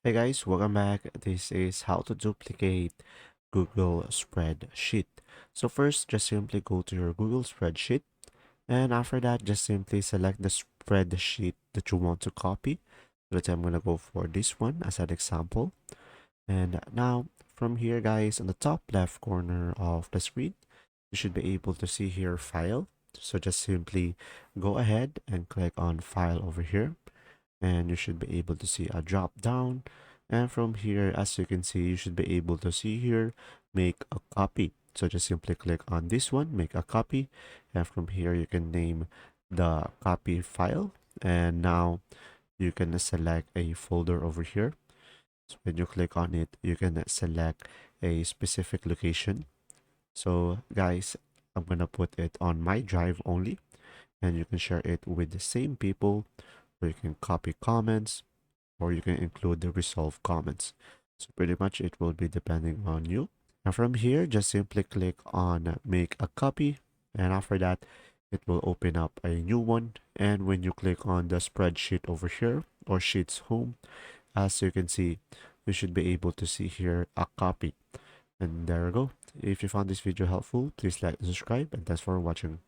Hey guys, welcome back. This is how to duplicate Google Spreadsheet. So first, just simply go to your Google Spreadsheet, and after that, just simply select the spreadsheet that you want to copy. So let's say I'm gonna go for this one as an example. And now from here, guys, on the top left corner of the screen, you should be able to see here File. So just simply go ahead and click on File over here, and you should be able to see a drop down, and from here, as you can see, you should be able to see here make a copy. So just simply click on this one, make a copy, and from here you can name the copy file, and now you can select a folder over here. So when you click on it, you can select a specific location. So guys, I'm gonna put it on my drive only, and you can share it with the same people, or you can copy comments, or you can include the resolve comments. So pretty much it will be depending on you. And from here, just simply click on make a copy. And after that, it will open up a new one. And when you click on the spreadsheet over here or sheets home, as you can see, you should be able to see here a copy. And there we go. If you found this video helpful, please like and subscribe. And thanks for watching.